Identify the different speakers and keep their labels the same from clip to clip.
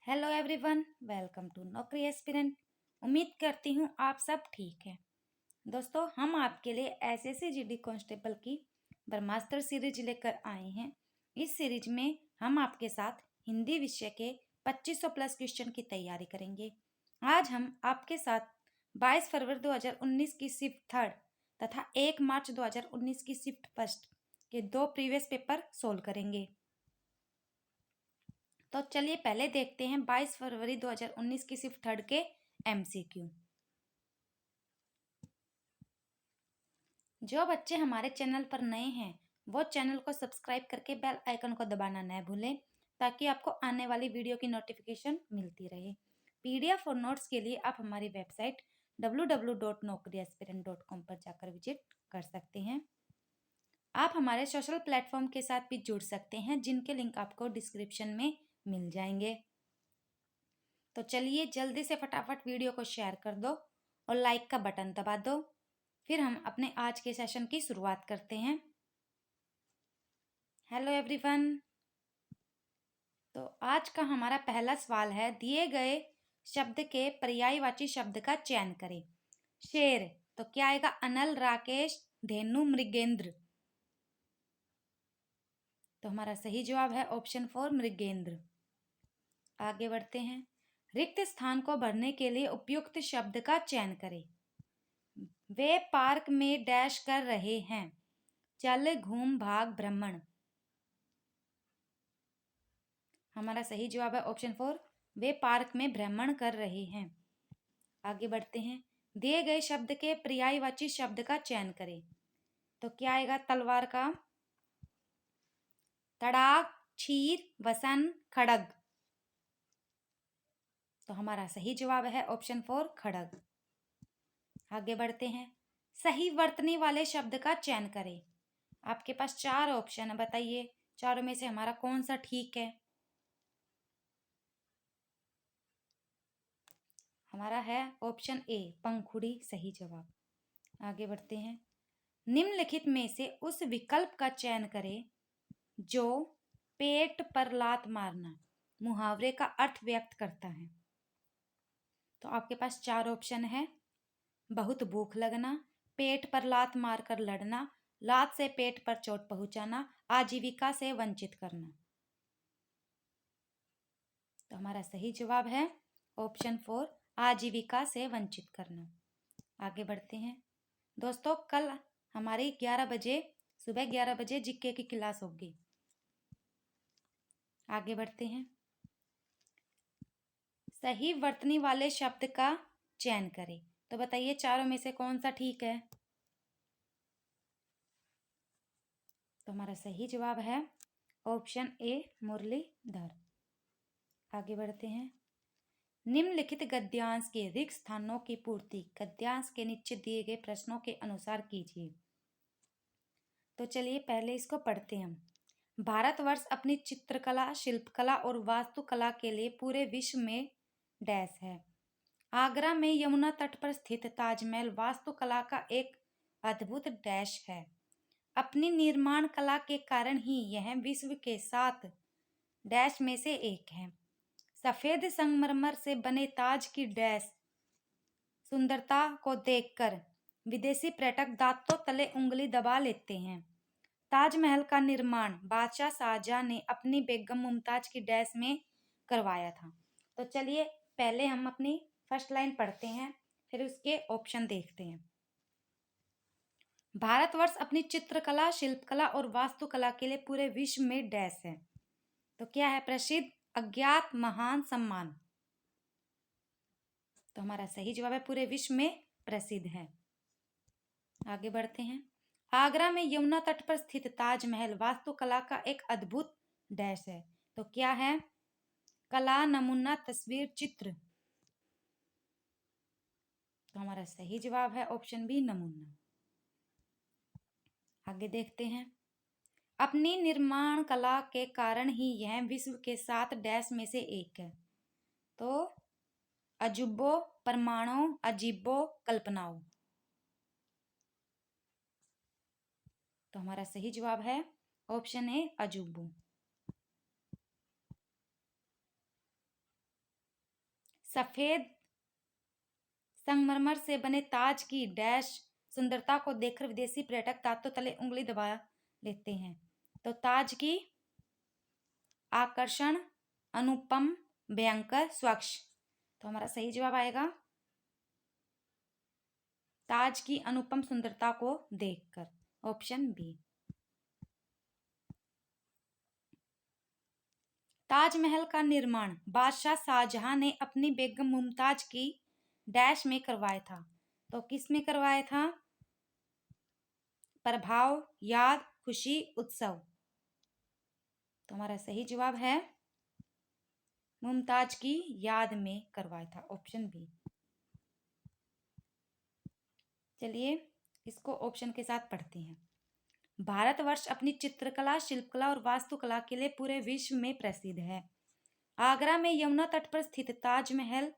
Speaker 1: Hello everyone, welcome to नौकरी aspirant. उम्मीद करती हूँ आप सब ठीक हैं। दोस्तों, हम आपके लिए एसएससी जीडी कांस्टेबल की ब्रह्मास्त्र सीरीज लेकर आए हैं। इस सीरीज में हम आपके साथ हिंदी विषय के 2500 प्लस क्वेश्चन की तैयारी करेंगे। आज हम आपके साथ 22 फरवरी 2019 की शिफ्ट थर्ड तथा 1 मार्च 2019 की शिफ्ट फर्स्ट के 2 प्रीवियस पेपर सोल्व करेंगे। तो चलिए पहले देखते हैं 22 फरवरी 2019 की शिफ्ट थर्ड के एमसीक्यू। जो बच्चे हमारे चैनल पर नए हैं वो चैनल को सब्सक्राइब करके बेल आइकन को दबाना न भूलें ताकि आपको आने वाली वीडियो की नोटिफिकेशन मिलती रहे। पीडीएफ और नोट्स के लिए आप हमारी वेबसाइट www.naukriaspirant.com पर जाकर विजिट कर सकते हैं। आप हमारे सोशल प्लेटफॉर्म के साथ भी जुड़ सकते हैं जिनके लिंक आपको डिस्क्रिप्शन में मिल जाएंगे। तो चलिए जल्दी से फटाफट वीडियो को शेयर कर दो और लाइक का बटन दबा दो। फिर हम अपने आज के सेशन की शुरुआत करते हैं। Hello everyone. तो आज का हमारा पहला सवाल है, दिए गए शब्द के पर्यायवाची शब्द का चयन करें। शेर, तो क्या आएगा? अनल, राकेश, धेनु, मृगेंद्र। तो हमारा सही जवाब है ऑप्शन 4 मृगेंद्र। आगे बढ़ते हैं। रिक्त स्थान को भरने के लिए उपयुक्त शब्द का चयन करें। वे पार्क में डैश कर रहे हैं। चल, घूम, भाग, भ्रमण। हमारा सही जवाब है ऑप्शन 4 वे पार्क में भ्रमण कर रहे हैं। आगे बढ़ते हैं। दिए गए शब्द के पर्यायवाची शब्द का चयन करें। तो क्या आएगा? तलवार का। तड़ाक, क्षीर, वसन, खड़ग। तो हमारा सही जवाब है ऑप्शन 4 खड़ग। आगे बढ़ते हैं। सही वर्तनी वाले शब्द का चयन करें। आपके पास 4 ऑप्शन है, बताइए चारों में से हमारा कौन सा ठीक है? हमारा है ऑप्शन ए पंखुड़ी सही जवाब। आगे बढ़ते हैं। निम्नलिखित में से उस विकल्प का चयन करें जो पेट पर लात मारना मुहावरे का अर्थ व्यक्त करता है। तो आपके पास 4 ऑप्शन है। बहुत भूख लगना, पेट पर लात मारकर लड़ना, लात से पेट पर चोट पहुंचाना, आजीविका से वंचित करना। तो हमारा सही जवाब है ऑप्शन 4 आजीविका से वंचित करना। आगे बढ़ते हैं। दोस्तों, कल हमारी 11 बजे सुबह 11 बजे जीके की क्लास होगी। आगे बढ़ते हैं। सही वर्तनी वाले शब्द का चयन करें। तो बताइए चारों में से कौन सा ठीक है? तो हमारा सही जवाब है ऑप्शन ए मुरलीधर। आगे बढ़ते हैं। निम्नलिखित गद्यांश के रिक्त स्थानों की पूर्ति गद्यांश के नीचे दिए गए प्रश्नों के अनुसार कीजिए। तो चलिए पहले इसको पढ़ते हैं हम। भारतवर्ष अपनी चित्रकला, शिल्पकला और वास्तुकला के लिए पूरे विश्व में डैश है। आगरा में यमुना तट पर स्थित ताजमहल वास्तुकला का एक अद्भुत डैश है। अपनी निर्माण कला के कारण ही यह विश्व के 7 डैश में से एक है। सफेद संगमरमर से बने ताज की डैश सुंदरता को देखकर विदेशी पर्यटक दांतों तले उंगली दबा लेते हैं। ताजमहल का निर्माण बादशाह शाहजहां ने अपनी बेगम मुमताज की डैश में करवाया था। तो चलिए पहले हम अपनी फर्स्ट लाइन पढ़ते हैं, फिर उसके ऑप्शन देखते हैं। भारतवर्ष अपनी चित्रकला, शिल्पकला और वास्तुकला के लिए पूरे विश्व में डैश है। तो क्या है? प्रसिद्ध, अज्ञात, महान, सम्मान। तो हमारा सही जवाब है पूरे विश्व में प्रसिद्ध है। आगे बढ़ते हैं। आगरा में यमुना तट पर स्थित ताजमहल वास्तुकला का एक अद्भुत डैश है। तो क्या है? कला, नमूना, तस्वीर, चित्र। तो हमारा सही जवाब है ऑप्शन बी नमूना। आगे देखते हैं। अपनी निर्माण कला के कारण ही यह विश्व के 7 डैश में से एक है। तो अजूबो, परमाणु, अजीबो, कल्पनाओं। तो हमारा सही जवाब है ऑप्शन ए अजूबो। सफेद संगमरमर से बने ताज की डैश सुंदरता को देखकर विदेशी पर्यटक दांतों तले उंगली दबा लेते हैं। तो ताज की आकर्षण, अनुपम, भयंकर, स्वच्छ। तो हमारा सही जवाब आएगा ताज की अनुपम सुंदरता को देखकर, ऑप्शन बी। ताजमहल का निर्माण बादशाह शाहजहां ने अपनी बेगम मुमताज की डैश में करवाया था। तो किस में करवाया था? प्रभाव, याद, खुशी, उत्सव। तो हमारा सही जवाब है मुमताज की याद में करवाया था, ऑप्शन बी। चलिए इसको ऑप्शन के साथ पढ़ते हैं। भारतवर्ष अपनी चित्रकला, शिल्पकला और वास्तुकला के लिए पूरे विश्व में प्रसिद्ध है। आगरा में यमुना तट पर स्थित ताजमहल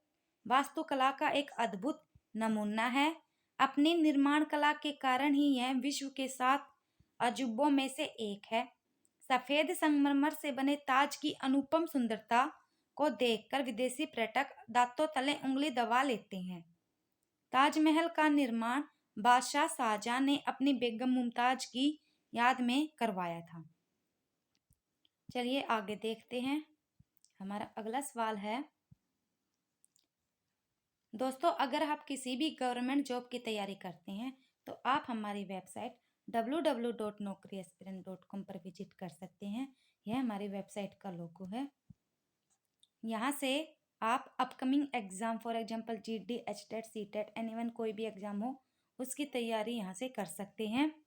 Speaker 1: वास्तुकला का एक अद्भुत नमूना है। अपनी निर्माण कला के कारण ही यह विश्व के 7 अजूबों में से एक है। सफेद संगमरमर से बने ताज की अनुपम सुंदरता को देखकर विदेशी पर्यटक दांतों तले उंगली दबा लेते हैं। ताजमहल का निर्माण बादशाह शाहजहां ने अपनी बेगम मुमताज की याद में करवाया था। चलिए आगे देखते हैं। हमारा अगला सवाल है, दोस्तों अगर आप किसी भी गवर्नमेंट जॉब की तैयारी करते हैं तो आप हमारी वेबसाइट www.naukriaspirant.com पर विजिट कर सकते हैं। यह हमारी वेबसाइट का लोगो है। यहाँ से आप upcoming exam, for example GD, HTET, CTET, anyone कोई भी एग्जाम हो उसकी तैयारी यहाँ से कर सकते हैं।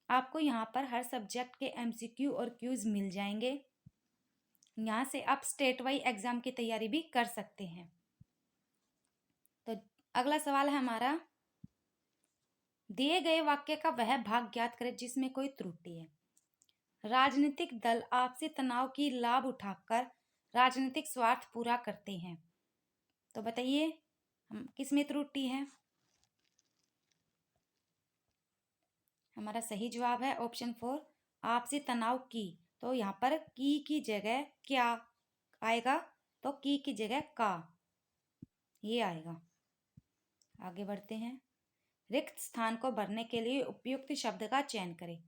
Speaker 1: आपको यहाँ पर हर सब्जेक्ट के एमसीक्यू और क्यूज मिल जाएंगे। यहाँ से आप स्टेट वाइज एग्जाम की तैयारी भी कर सकते हैं। तो अगला सवाल है हमारा, दिए गए वाक्य का वह भाग ज्ञात करें जिसमें कोई त्रुटि है। राजनीतिक दल आपसी तनाव की लाभ उठाकर राजनीतिक स्वार्थ पूरा करते हैं। तो बताइए हम किस में त्रुटि है? हमारा सही जवाब है ऑप्शन 4, आपसी तनाव की। तो यहाँ पर की जगह क्या आएगा? तो की जगह का, ये आएगा। आगे बढ़ते हैं। रिक्त स्थान को भरने के लिए उपयुक्त शब्द का चयन करें।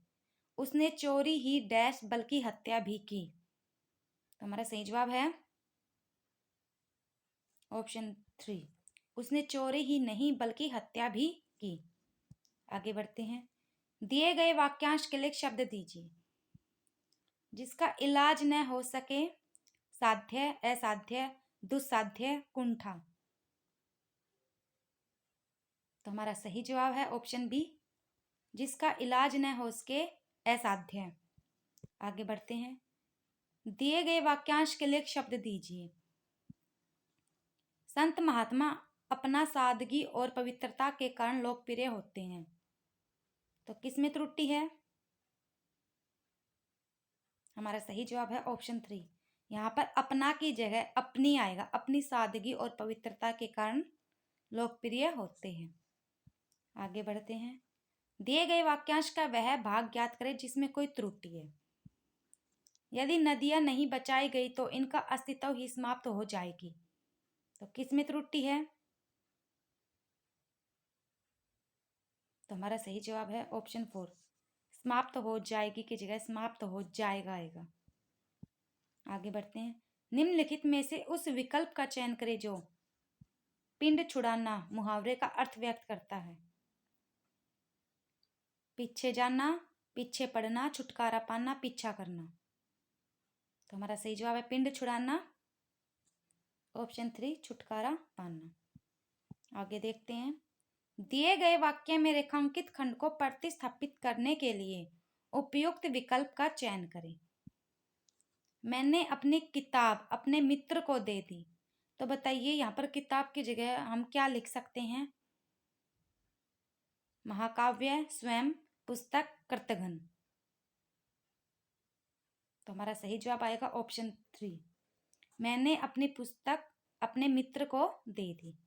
Speaker 1: उसने चोरी ही डैश बल्कि हत्या भी की। तो हमारा सही जवाब है ऑप्शन 3, उसने चोरी ही नहीं बल्कि हत्या भी की। आगे बढ़ते हैं। दिए गए वाक्यांश के लिए शब्द दीजिए। जिसका इलाज न हो सके, साध्य, असाध्य, दुस्साध्य, कुंठा। तो हमारा सही जवाब है ऑप्शन बी, जिसका इलाज न हो सके, असाध्य। आगे बढ़ते हैं। दिए गए वाक्यांश के लिए शब्द दीजिए। संत महात्मा अपना सादगी और पवित्रता के कारण लोकप्रिय होते हैं। तो किस में त्रुटि है? हमारा सही जवाब है ऑप्शन 3, यहाँ पर अपना की जगह अपनी आएगा। अपनी सादगी और पवित्रता के कारण लोकप्रिय होते हैं। आगे बढ़ते हैं। दिए गए वाक्यांश का वह भाग ज्ञात करें जिसमें कोई त्रुटि है। यदि नदियां नहीं बचाई गई तो इनका अस्तित्व ही समाप्त हो जाएगी। तो किस में त्रुटि है? तो हमारा सही जवाब है ऑप्शन 4, समाप्त हो जाएगी की जगह समाप्त हो जाएगा आएगा। आगे बढ़ते हैं। निम्नलिखित में से उस विकल्प का चयन करें जो पिंड छुड़ाना मुहावरे का अर्थ व्यक्त करता है। पीछे जाना, पीछे पड़ना, छुटकारा पाना, पीछा करना। तो हमारा सही जवाब है पिंड छुड़ाना, ऑप्शन 3, छुटकारा पाना। आगे देखते हैं। दिए गए वाक्य में रेखांकित खंड को प्रतिस्थापित करने के लिए उपयुक्त विकल्प का चयन करें। मैंने अपनी किताब अपने मित्र को दे दी। तो बताइए यहाँ पर किताब की जगह हम क्या लिख सकते हैं? महाकाव्य, स्वयं, पुस्तक, कृतघ्न। तो हमारा सही जवाब आएगा ऑप्शन 3, मैंने अपनी पुस्तक अपने मित्र को दे दी।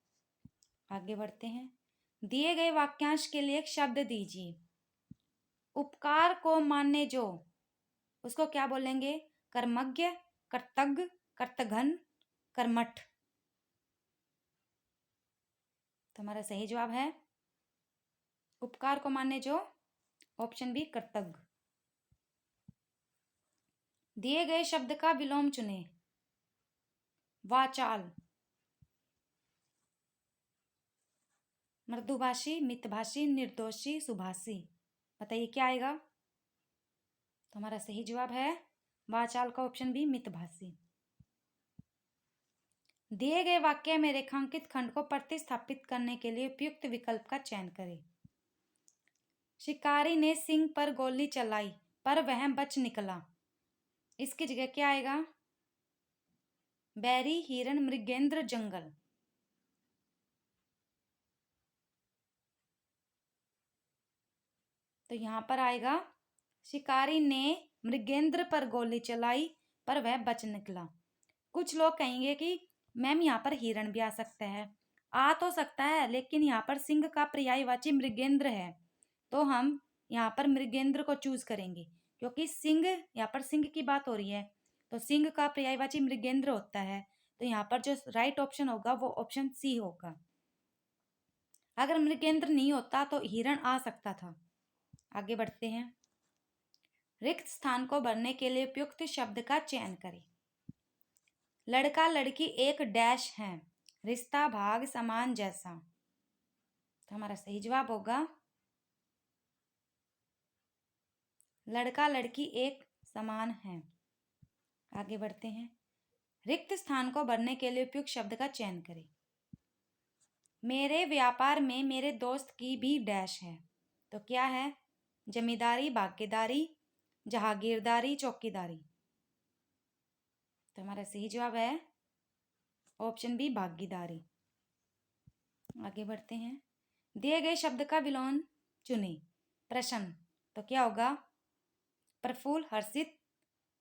Speaker 1: आगे बढ़ते हैं। दिए गए वाक्यांश के लिए एक शब्द दीजिए। उपकार को मानने जो, उसको क्या बोलेंगे? कर्मज्ञ, कर्तज्ञ, कर्तघ्न, कर्मठ। तो हमारा सही जवाब है उपकार को माने जो, ऑप्शन बी कृतज्ञ। दिए गए शब्द का विलोम चुने। वाचाल, मृदुभाषी, मितभाषी, निर्दोषी, सुभाषी। बताइए क्या आएगा। तो हमारा सही जवाब है वाचाल का ऑप्शन बी मितभाषी। दिए गए वाक्य में रेखांकित खंड को प्रतिस्थापित करने के लिए उपयुक्त विकल्प का चयन करें। शिकारी ने सिंह पर गोली चलाई पर वह बच निकला। इसकी जगह क्या आएगा। बैरी, हिरण, मृगेंद्र, जंगल। तो यहां पर आएगा शिकारी ने मृगेंद्र पर गोली चलाई पर वह बच निकला। कुछ लोग कहेंगे कि मैम यहाँ पर हिरण भी आ सकता है, आ तो सकता है, लेकिन यहाँ पर सिंह का पर्यायवाची मृगेंद्र है, तो हम यहाँ पर मृगेंद्र को चूज करेंगे क्योंकि सिंह, यहाँ पर सिंह की बात हो रही है तो सिंह का पर्यायवाची मृगेंद्र होता है। तो यहाँ पर जो राइट ऑप्शन होगा वो ऑप्शन सी होगा। अगर मृगेंद्र नहीं होता तो हिरण आ सकता था। आगे बढ़ते हैं। रिक्त स्थान को भरने के लिए उपयुक्त शब्द का चयन करें। लड़का लड़की एक डैश है, रिश्ता भाग समान जैसा। तो हमारा सही जवाब होगा लड़का लड़की एक समान है। आगे बढ़ते हैं। रिक्त स्थान को भरने के लिए उपयुक्त शब्द का चयन करें। मेरे व्यापार में मेरे दोस्त की भी डैश है। तो क्या है। जमींदारी, भागीदारी, जहागीरदारी, चौकीदारी। तो हमारा सही जवाब है ऑप्शन बी भागीदारी। आगे बढ़ते हैं। दिए गए शब्द का विलोम चुने। प्रश्न, तो क्या होगा। प्रफुल्ल, हर्षित,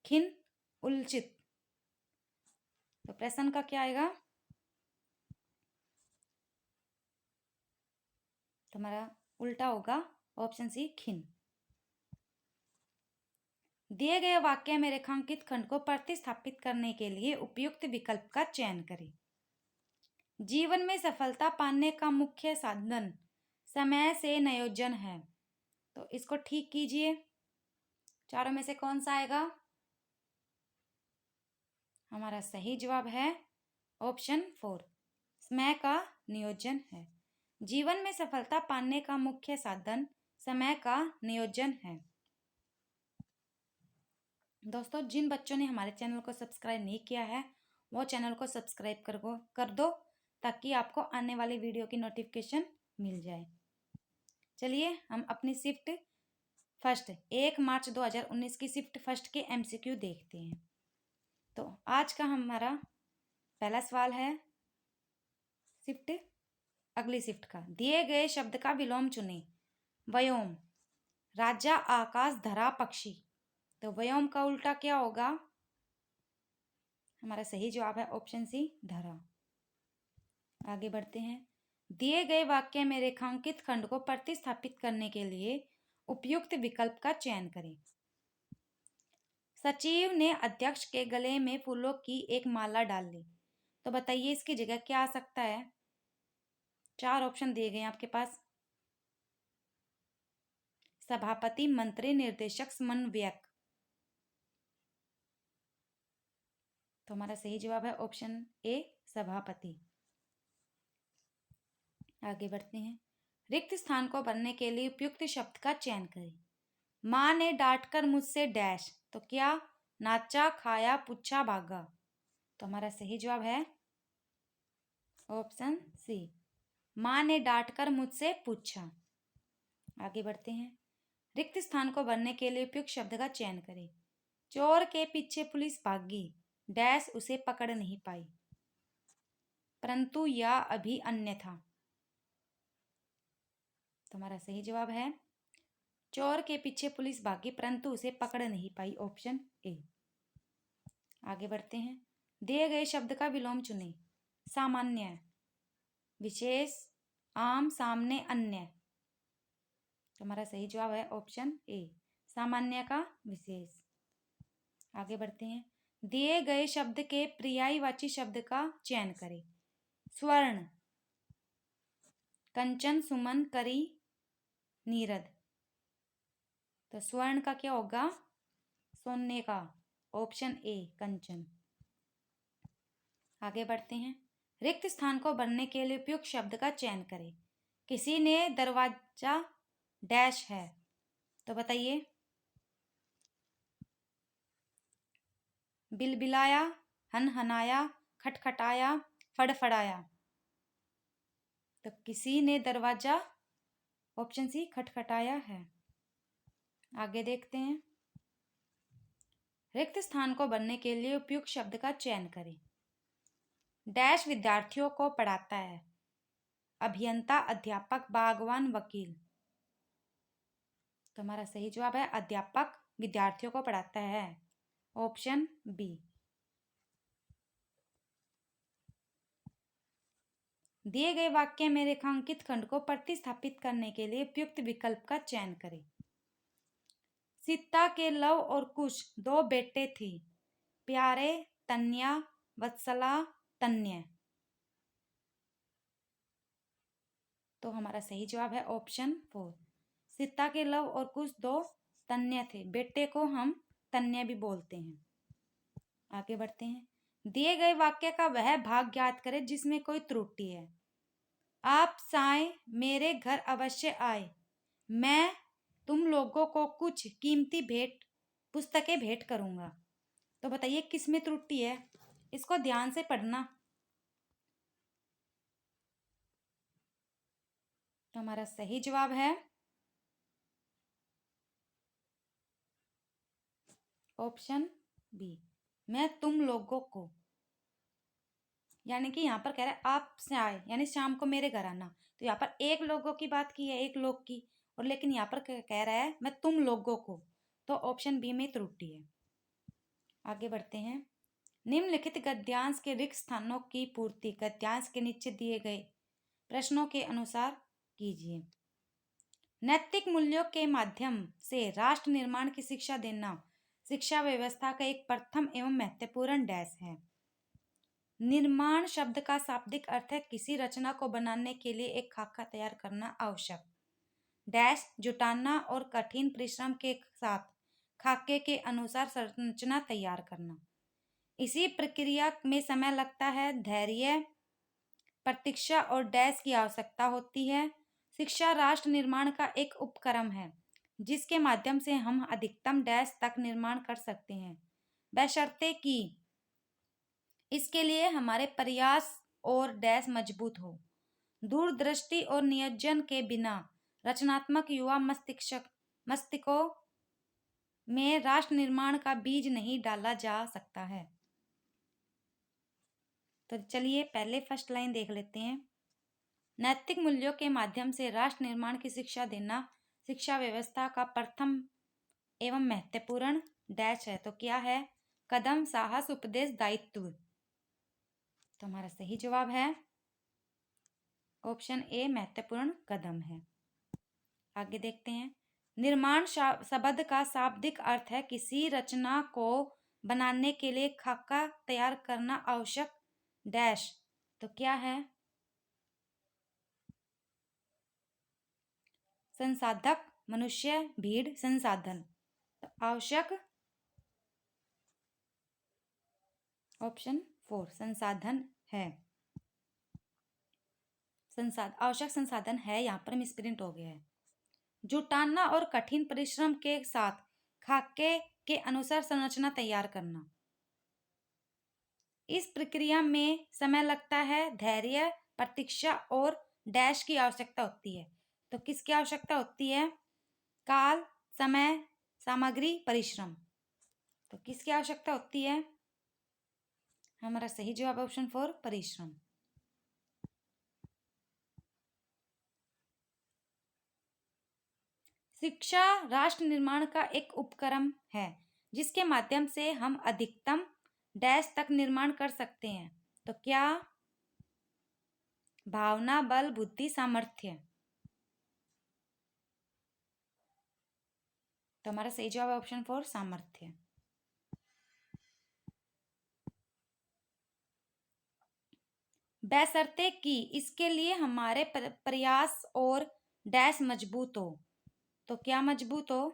Speaker 1: खिन्न, उलचित। तो प्रश्न का क्या आएगा। तो हमारा उल्टा होगा ऑप्शन सी खिन्न। दिए गए वाक्य में रेखांकित खंड को प्रतिस्थापित करने के लिए उपयुक्त विकल्प का चयन करें। जीवन में सफलता पाने का मुख्य साधन समय से नियोजन है। तो इसको ठीक कीजिए। चारों में से कौन सा आएगा। हमारा सही जवाब है ऑप्शन 4, समय का नियोजन है। जीवन में सफलता पाने का मुख्य साधन समय का नियोजन है। दोस्तों, जिन बच्चों ने हमारे चैनल को सब्सक्राइब नहीं किया है वो चैनल को सब्सक्राइब कर दो ताकि आपको आने वाली वीडियो की नोटिफिकेशन मिल जाए। चलिए हम अपनी शिफ्ट फर्स्ट 1 मार्च 2019 की शिफ्ट फर्स्ट के MCQ देखते हैं। तो आज का हमारा पहला सवाल है शिफ्ट अगली शिफ्ट का। दिए गए शब्द का विलोम चुने। व्योम, राजा, आकाश, धरा, पक्षी। तो व्योम का उल्टा क्या होगा। हमारा सही जवाब है ऑप्शन सी धरा। आगे बढ़ते हैं। दिए गए वाक्य में रेखांकित खंड को प्रतिस्थापित करने के लिए उपयुक्त विकल्प का चयन करें। सचिव ने अध्यक्ष के गले में फूलों की एक माला डाल ली। तो बताइए इसकी जगह क्या आ सकता है। 4 ऑप्शन दिए गए आपके पास। सभापति, मंत्री, निर्देशक, समन्वयक। तो हमारा सही जवाब है ऑप्शन ए सभापति। आगे बढ़ते हैं। रिक्त स्थान को भरने के लिए उपयुक्त शब्द का चयन करें। माँ ने डांटकर मुझसे डैश। तो क्या। नाचा, खाया, पूछा, भागा। तो हमारा सही जवाब है ऑप्शन सी, माँ ने डांटकर मुझसे पूछा। आगे बढ़ते हैं। रिक्त स्थान को भरने के लिए उपयुक्त शब्द का चयन करें। चोर के पीछे पुलिस भागी, डैश उसे पकड़ नहीं पाई, परंतु या अभी अन्य था। तो हमारा सही जवाब है चोर के पीछे पुलिस भागी परंतु उसे पकड़ नहीं पाई, ऑप्शन ए। आगे बढ़ते हैं। दिए गए शब्द का विलोम चुने। सामान्य, विशेष, आम, सामने, अन्य। तो हमारा सही जवाब है ऑप्शन ए सामान्य का विशेष। आगे बढ़ते हैं। दिए गए शब्द के पर्यायवाची शब्द का चयन करें। स्वर्ण, कंचन सुमन करी नीरद। तो स्वर्ण का क्या होगा? सोने का। ऑप्शन ए कंचन। आगे बढ़ते हैं। रिक्त स्थान को भरने के लिए उपयुक्त शब्द का चयन करें। किसी ने दरवाजा डैश है, तो बताइए। बिलबिलाया, हनहनाया, खटखटाया, फड़फड़ाया। तो किसी ने दरवाजा, ऑप्शन सी खटखटाया है। आगे देखते हैं। रिक्त स्थान को भरने के लिए उपयुक्त शब्द का चयन करें। डैश विद्यार्थियों को पढ़ाता है। अभियंता, अध्यापक, बागवान, वकील। तो हमारा सही जवाब है अध्यापक विद्यार्थियों को पढ़ाता है। Option B. दिए गए वाक्य में रेखांकित खंड को प्रतिस्थापित करने के लिए उपयुक्त विकल्प का चयन करें। सीता के लव और कुश 2 बेटे थे, प्यारे, तन्या, वत्सला, तन्य। तो हमारा सही जवाब है ऑप्शन 4। सीता के लव और कुश 2 तन्य थे। बेटे को हम तन्य भी बोलते हैं। आगे बढ़ते हैं। दिए गए वाक्य का वह भाग ज्ञात करें जिसमें कोई त्रुटि है। आप साएं मेरे घर अवश्य आए, मैं तुम लोगों को कुछ कीमती पुस्तकें भेंट करूंगा। तो बताइए किस में त्रुटि है? इसको ध्यान से पढ़ना। तो हमारा सही जवाब है ऑप्शन बी, मैं तुम लोगों को। यानी कि यहाँ पर कह रहा है आप से आए, यानी शाम को मेरे घर आना। तो यहाँ पर एक लोगों की बात की है, एक लोग की, और लेकिन यहाँ पर कह रहा है मैं तुम लोगों को। तो ऑप्शन बी में त्रुटि है। आगे बढ़ते हैं। निम्नलिखित गद्यांश के रिक्त स्थानों की पूर्ति गद्यांश के नीचे दिए गए प्रश्नों के अनुसार कीजिए। नैतिक मूल्यों के माध्यम से राष्ट्र निर्माण की शिक्षा देना शिक्षा व्यवस्था का एक प्रथम एवं महत्वपूर्ण डैश है। निर्माण शब्द का शाब्दिक अर्थ है किसी रचना को बनाने के लिए एक खाका तैयार करना आवश्यक। डैश जुटाना और कठिन परिश्रम के साथ खाके के अनुसार संरचना तैयार करना। इसी प्रक्रिया में समय लगता है, धैर्य, प्रतीक्षा और डैश की आवश्यकता होती है। शिक्षा राष्ट्र निर्माण का एक उपक्रम है जिसके माध्यम से हम अधिकतम डैश तक निर्माण कर सकते हैं, बशर्ते कि इसके लिए हमारे प्रयास और डैश मजबूत हो। दूरदृष्टि और नियोजन के बिना रचनात्मक युवा मस्तिष्कों में राष्ट्र निर्माण का बीज नहीं डाला जा सकता है। तो चलिए पहले फर्स्ट लाइन देख लेते हैं। नैतिक मूल्यों के माध्यम से राष्ट्र निर्माण की शिक्षा देना शिक्षा व्यवस्था का प्रथम एवं महत्वपूर्ण डैश है। तो क्या है? कदम, साहस, उपदेश, दायित्व। तो हमारा सही जवाब है ऑप्शन ए महत्वपूर्ण कदम है। आगे देखते हैं। निर्माण शब्द का शाब्दिक अर्थ है किसी रचना को बनाने के लिए खाका तैयार करना आवश्यक डैश। तो क्या है? संसाधक, मनुष्य, भीड़, संसाधन। तो आवश्यक ऑप्शन 4 संसाधन है। आवश्यक संसाधन है, यहाँ पर मिसप्रिंट हो गया है। जुटाना और कठिन परिश्रम के साथ खाके के अनुसार संरचना तैयार करना। इस प्रक्रिया में समय लगता है, धैर्य, प्रतीक्षा और डैश की आवश्यकता होती है। तो किसकी आवश्यकता होती है? काल, समय, सामग्री, परिश्रम। तो किसकी आवश्यकता होती है? हमारा सही जवाब ऑप्शन 4 परिश्रम। शिक्षा राष्ट्र निर्माण का एक उपक्रम है जिसके माध्यम से हम अधिकतम डैश तक निर्माण कर सकते हैं। तो क्या? भावना, बल, बुद्धि, सामर्थ्य। तो हमारा सही जवाब ऑप्शन 4 सामर्थ्य। बशर्ते कि इसके लिए हमारे प्रयास और डैश मजबूत हो। तो क्या मजबूत हो?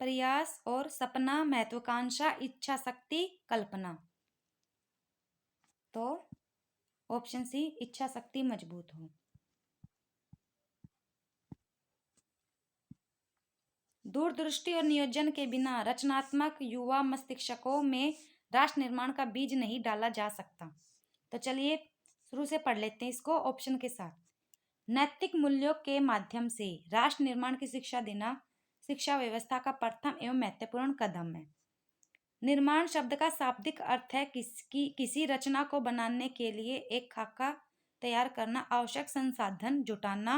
Speaker 1: प्रयास और सपना, महत्वाकांक्षा, इच्छा शक्ति, कल्पना। तो ऑप्शन सी, इच्छा शक्ति मजबूत हो। दूरदृष्टि और नियोजन के बिना रचनात्मक युवा मस्तिष्कों में राष्ट्र निर्माण का बीज नहीं डाला जा सकता। तो चलिए शुरू से पढ़ लेते हैं इसको ऑप्शन के साथ। नैतिक मूल्यों के माध्यम से राष्ट्र निर्माण की शिक्षा देना शिक्षा व्यवस्था का प्रथम एवं महत्वपूर्ण कदम है। निर्माण शब्द का शाब्दिक अर्थ है किसी रचना को बनाने के लिए एक खाका तैयार करना, आवश्यक संसाधन जुटाना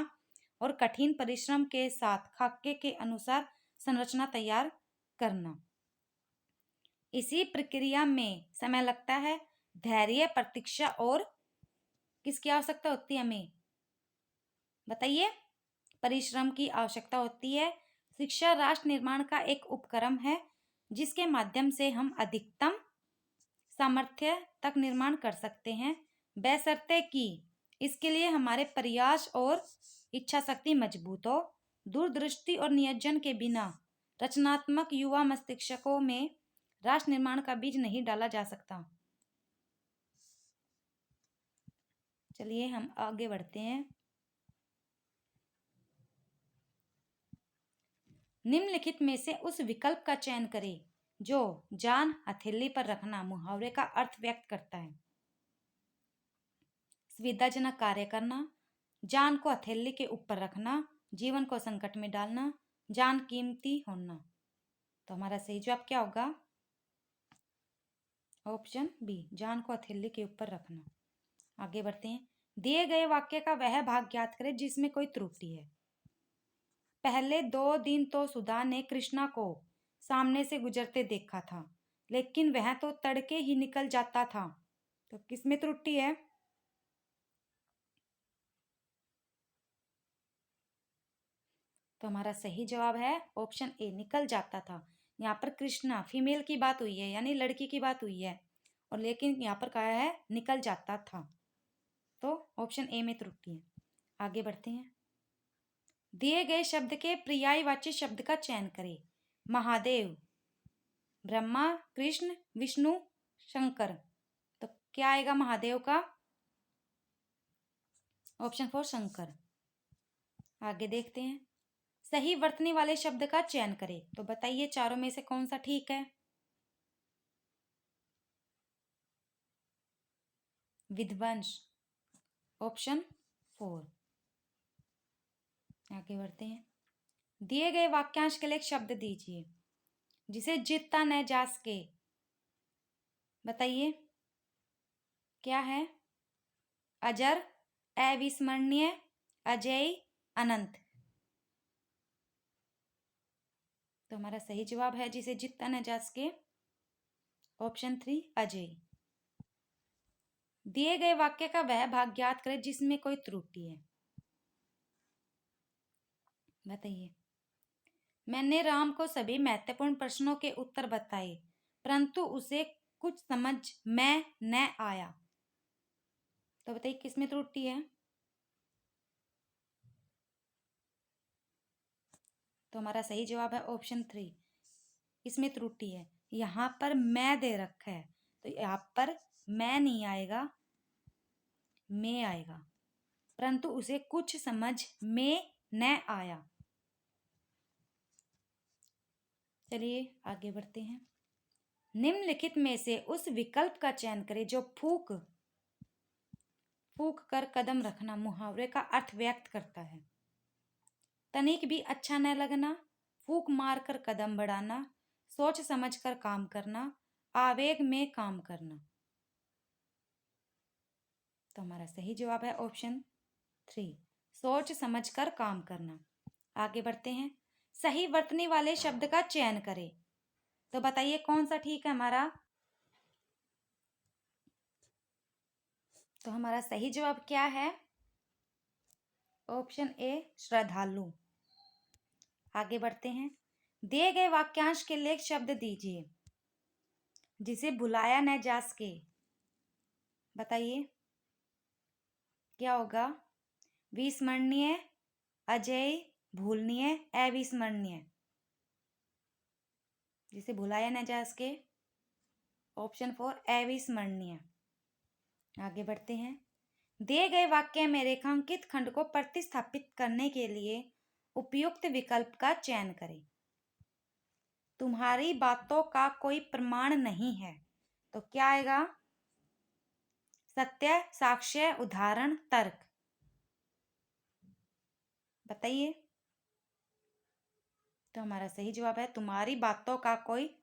Speaker 1: और कठिन परिश्रम के साथ खाके के अनुसार संरचना तैयार करना। इसी प्रक्रिया में समय लगता है, धैर्य, प्रतीक्षा और किसकी आवश्यकता होती है? हमें बताइए। परिश्रम की आवश्यकता होती है। शिक्षा राष्ट्र निर्माण का एक उपक्रम है जिसके माध्यम से हम अधिकतम सामर्थ्य तक निर्माण कर सकते हैं, बशर्ते कि इसके लिए हमारे प्रयास और इच्छा शक्ति मजबूत हो। दूरदृष्टि और नियोजन के बिना रचनात्मक युवा मस्तिष्कों में राष्ट्र निर्माण का बीज नहीं डाला जा सकता। चलिए हम आगे बढ़ते हैं। निम्नलिखित में से उस विकल्प का चयन करें जो जान हथेली पर रखना मुहावरे का अर्थ व्यक्त करता है। सुविधाजनक कार्य करना, जान को हथेली के ऊपर रखना, जीवन को संकट में डालना, जान कीमती होना। तो हमारा सही जवाब क्या होगा? ऑप्शन बी, जान को हथेली के ऊपर रखना। आगे बढ़ते हैं। दिए गए वाक्य का वह भाग ज्ञात करें जिसमें कोई त्रुटि है। पहले 2 दिन तो सुधा ने कृष्णा को सामने से गुजरते देखा था, लेकिन वह तो तड़के ही निकल जाता था। तो किसमें त्रुटि है? तो हमारा सही जवाब है ऑप्शन ए, निकल जाता था। यहाँ पर कृष्णा फीमेल की बात हुई है, यानी लड़की की बात हुई है, और लेकिन यहाँ पर कहा है निकल जाता था। तो ऑप्शन ए में त्रुटि है। आगे बढ़ते हैं। दिए गए शब्द के पर्यायवाची शब्द का चयन करें। महादेव, ब्रह्मा, कृष्ण, विष्णु, शंकर। तो क्या आएगा महादेव का? ऑप्शन 4 शंकर। आगे देखते हैं। सही वर्तनी वाले शब्द का चयन करें। तो बताइए चारों में से कौन सा ठीक है? विध्वंस, ऑप्शन 4। आगे बढ़ते हैं। दिए गए वाक्यांश के लिए एक शब्द दीजिए जिसे जीता न जा सके। बताइए क्या है? अजर, अविस्मरणीय, अजय, अनंत। तो हमारा सही जवाब है जिसे जीता न जा सके, ऑप्शन 3 अजय। दिए गए वाक्य का वह भाग ज्ञात करें जिसमें कोई त्रुटि है। बताइए। मैंने राम को सभी महत्वपूर्ण प्रश्नों के उत्तर बताए, परंतु उसे कुछ समझ में न आया। तो बताइए किसमें त्रुटि है? तो हमारा सही जवाब है ऑप्शन 3, इसमें त्रुटि है। यहाँ पर मैं दे रखा है, तो यहाँ पर मैं नहीं आएगा, मैं आएगा, परंतु उसे कुछ समझ में न आया। चलिए आगे बढ़ते हैं। निम्नलिखित में से उस विकल्प का चयन करें जो फूक फूक कर कदम रखना मुहावरे का अर्थ व्यक्त करता है। तनिक भी अच्छा न लगना, फूक मार कर कदम बढ़ाना, सोच समझ कर काम करना, आवेग में काम करना। तो हमारा सही जवाब है ऑप्शन 3, सोच समझ कर काम करना। आगे बढ़ते हैं। सही वर्तनी वाले शब्द का चयन करें। तो बताइए कौन सा ठीक है हमारा? तो हमारा सही जवाब क्या है? ऑप्शन ए श्रद्धालु। आगे बढ़ते हैं। दिए गए वाक्यांश के लिए एक शब्द दीजिए जिसे भुलाया न जा सके। बताइए। क्या होगा? विस्मरणीय, अजेय, भूलनीय, अविस्मरणीय। जिसे भुलाया न जा सके। ऑप्शन 4 अविस्मरणीय। आगे बढ़ते हैं। दिए गए वाक्य में रेखांकित खंड को प्रतिस्थापित करने के लिए उपयुक्त विकल्प का चयन करें। तुम्हारी बातों का कोई प्रमाण नहीं है, तो क्या आएगा? सत्य, साक्ष्य, उदाहरण, तर्क। बताइए। तो हमारा सही जवाब है तुम्हारी बातों का कोई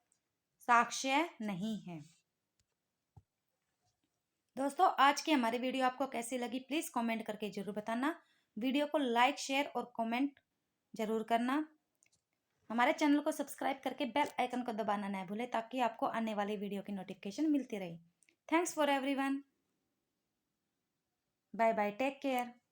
Speaker 1: साक्ष्य नहीं है। दोस्तों, आज की हमारी वीडियो आपको कैसी लगी प्लीज कमेंट करके जरूर बताना। वीडियो को लाइक, शेयर और कमेंट जरूर करना। हमारे चैनल को सब्सक्राइब करके बेल आइकन को दबाना न भूलें ताकि आपको आने वाली वीडियो की नोटिफिकेशन मिलती रहे। Thanks for everyone. Bye bye, take care.